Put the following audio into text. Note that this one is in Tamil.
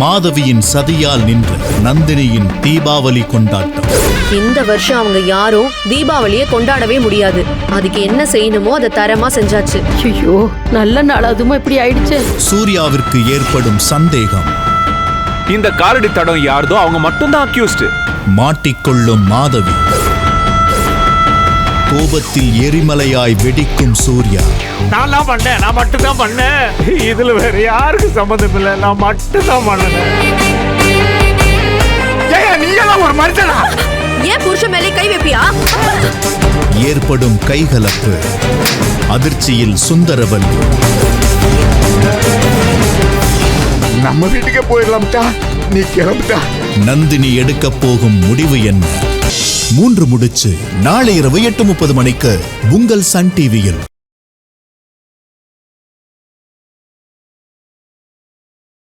மாதவியின் சதியால் நின்ற நந்தினியின் தீபாவளி கொண்டாட்டம். இந்த வருஷம் அவங்க யாரும் தீபாவளியை கொண்டாடவே முடியாது. அதுக்கு என்ன செய்யணுமோ அதை தரமா செஞ்சாச்சு. ஐயோ, நல்ல நாள் அதுமா இப்படி ஆயிடுச்சு. சூர்யாவிற்கு ஏற்படும் சந்தேகம். இந்த காரடி தடம் யாருதோ அவங்க மட்டும்தான் அக்யூஸ்ட். மாட்டிக்கொள்ளும் மாதவி. கோபத்தில் எரிமலையாய் வெடிக்கும் சூர்யா. நான் மட்டும் தான் பண்ணேன். இதுல வேற யாருக்கு சம்மந்தம் இல்லை, நான் மட்டும் தான் பண்ணேன். நீங்களாம் ஒரு மனுஷனா? ஏன் புருஷன் மேலே கை வைப்பியா? ஏற்படும் கைகலப்பு. அதிர்ச்சியில் சுந்தரவல்லி. நம்ம வீட்டுக்கே போயிடலாம்டா, நீ கிளம்புடா. நந்தினி எடுக்க போகும் முடிவு என்ன? 3 முடிச்சு நாளை இரவு 8:30 மணிக்கு உங்கள் சன் டிவியில்.